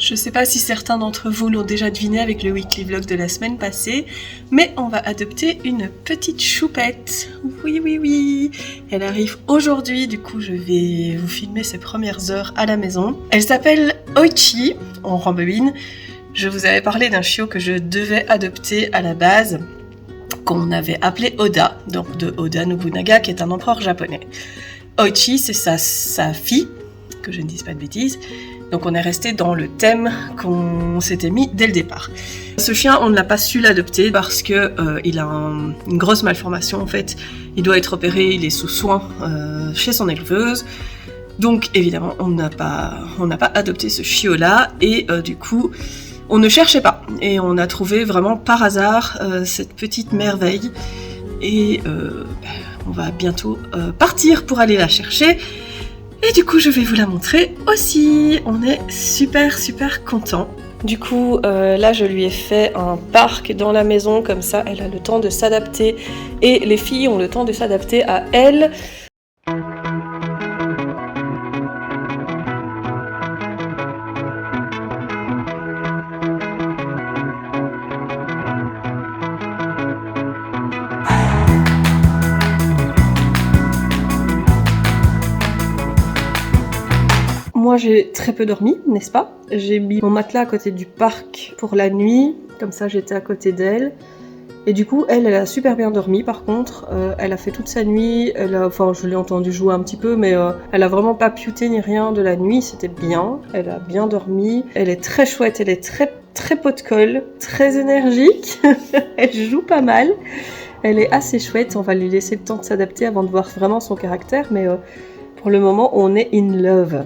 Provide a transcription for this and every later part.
Je sais pas si certains d'entre vous l'ont déjà deviné avec le weekly vlog de la semaine passée, mais on va adopter une petite choupette. Oui. Elle arrive aujourd'hui, du coup je vais vous filmer ses premières heures à la maison. Elle s'appelle Oichi, on rembobine. Je vous avais parlé d'un chiot que je devais adopter à la base, qu'on avait appelé Oda, donc de Oda Nobunaga, qui est un empereur japonais. Oichi, c'est sa fille, que je ne dise pas de bêtises. Donc on est resté dans le thème qu'on s'était mis dès le départ. Ce chien, on ne l'a pas su l'adopter parce que il a une grosse malformation en fait. Il doit être opéré, il est sous soins chez son éleveuse. Donc évidemment, on n'a pas adopté ce chiot-là et du coup, on ne cherchait pas. Et on a trouvé vraiment par hasard cette petite merveille. Et on va bientôt partir pour aller la chercher. Et du coup, je vais vous la montrer aussi. On est super contents. Du coup, là, je lui ai fait un parc dans la maison. Comme ça, elle a le temps de s'adapter. Et les filles ont le temps de s'adapter à elle. Moi j'ai très peu dormi, n'est-ce pas? J'ai mis mon matelas à côté du parc pour la nuit, comme ça j'étais à côté d'elle. Et du coup elle a super bien dormi par contre, elle a fait toute sa nuit, je l'ai entendu jouer un petit peu mais elle a vraiment pas piouté ni rien de la nuit, c'était bien. Elle a bien dormi, elle est très chouette, elle est très pot de colle, très énergique, elle joue pas mal. Elle est assez chouette, on va lui laisser le temps de s'adapter avant de voir vraiment son caractère, mais pour le moment on est in love.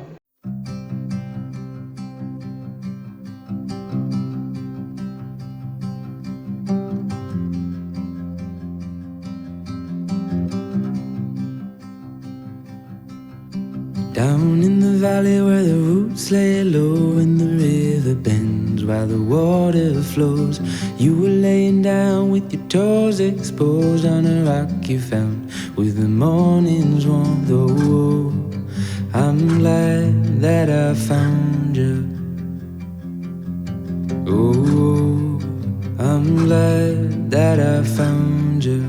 Down in the valley where the roots lay low and the river bends while the water flows, you were laying down with your toes exposed on a rock you found with the morning's warmth. Oh, I'm glad that I found you. Oh, I'm glad that I found you.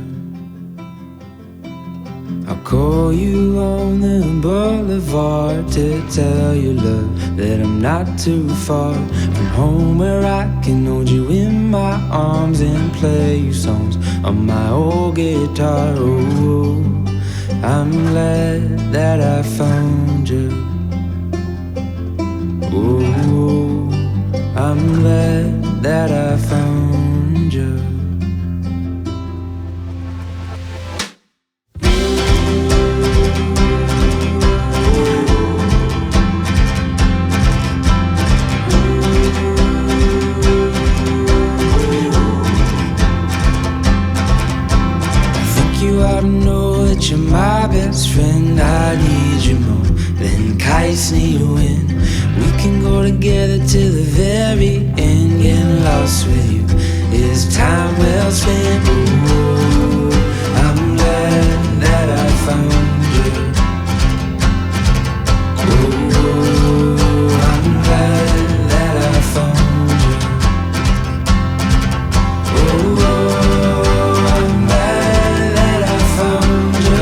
I'll call you on the boulevard to tell you, love, that I'm not too far from home, where I can hold you in my arms and play you songs on my old guitar. Oh, I'm glad that I found you. Oh, I'm glad that I found you. You're my best friend, I need you more than kites need wind. We can go together to the very end. Getting lost with you is time well spent. Ooh, I'm glad that I found you. Ooh, I'm glad that I found you. Ooh, I'm glad that I found you.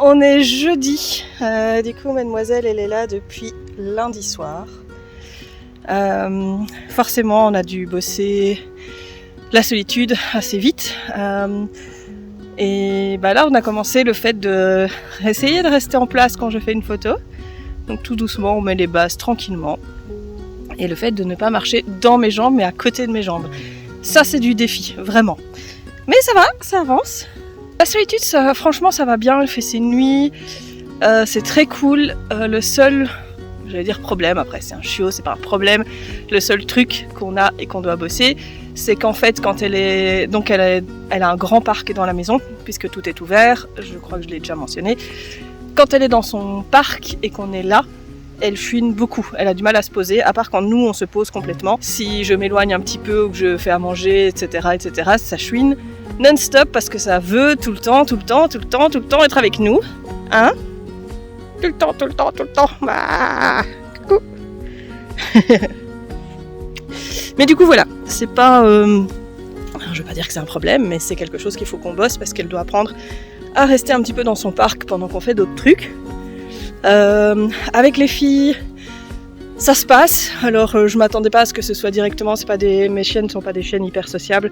On est jeudi, du coup mademoiselle elle est là depuis lundi soir. Forcément on a dû bosser la solitude assez vite. Et là on a commencé le fait de essayer de rester en place quand je fais une photo. Donc tout doucement on met les bases tranquillement. Et le fait de ne pas marcher dans mes jambes mais à côté de mes jambes. Ça c'est du défi, vraiment. Mais ça va, ça avance. La solitude, franchement, ça va bien. Elle fait ses nuits. C'est très cool. Le seul, j'allais dire problème, après c'est un chiot, c'est pas un problème. Le seul truc qu'on a et qu'on doit bosser, c'est qu'en fait quand elle est... Donc elle a un grand parc dans la maison, puisque tout est ouvert, je crois que je l'ai déjà mentionné. Quand elle est dans son parc et qu'on est là, elle chouine beaucoup, elle a du mal à se poser, à part quand nous on se pose complètement. Si je m'éloigne un petit peu ou que je fais à manger, etc., ça chouine non-stop parce que ça veut tout le temps être avec nous. Hein ? Tout le temps. Ah, coucou. Mais du coup voilà, c'est pas... je vais pas dire que c'est un problème, mais c'est quelque chose qu'il faut qu'on bosse parce qu'elle doit apprendre à rester un petit peu dans son parc pendant qu'on fait d'autres trucs. Avec les filles, ça se passe. Alors je m'attendais pas à ce que ce soit directement, mes chiennes ne sont pas des chiennes hyper sociables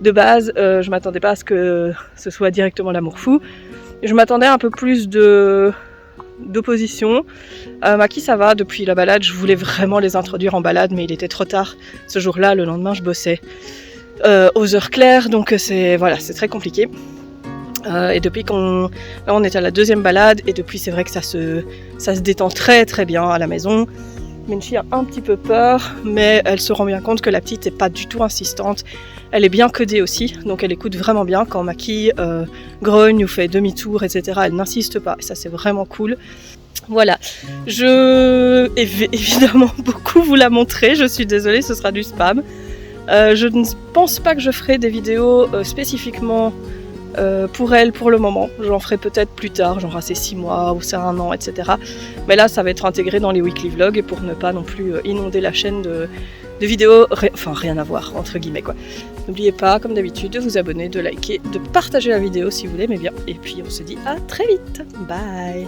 de base. Je m'attendais pas à ce que ce soit directement l'amour fou. Je m'attendais à un peu plus d'opposition. Maki ça va, depuis la balade, je voulais vraiment les introduire en balade, mais il était trop tard ce jour-là. Le lendemain, je bossais aux heures claires, donc c'est très compliqué. Et depuis là, on est à la deuxième balade, et depuis c'est vrai que ça se détend très très bien à la maison. Menchi a un petit peu peur, mais elle se rend bien compte que la petite n'est pas du tout insistante. Elle est bien codée aussi, donc elle écoute vraiment bien. Quand Maki grogne ou fait demi-tour, etc., elle n'insiste pas, et ça c'est vraiment cool. Voilà, je vais évidemment beaucoup vous la montrer, je suis désolée, ce sera du spam. Je ne pense pas que je ferai des vidéos spécifiquement pour elle pour le moment. J'en ferai peut-être plus tard, genre c'est 6 mois ou c'est 1 an, etc. Mais là ça va être intégré dans les weekly vlogs pour ne pas non plus inonder la chaîne de vidéos, rien à voir entre guillemets quoi. N'oubliez pas comme d'habitude de vous abonner, de liker, de partager la vidéo si vous l'aimez bien, et puis on se dit à très vite, bye.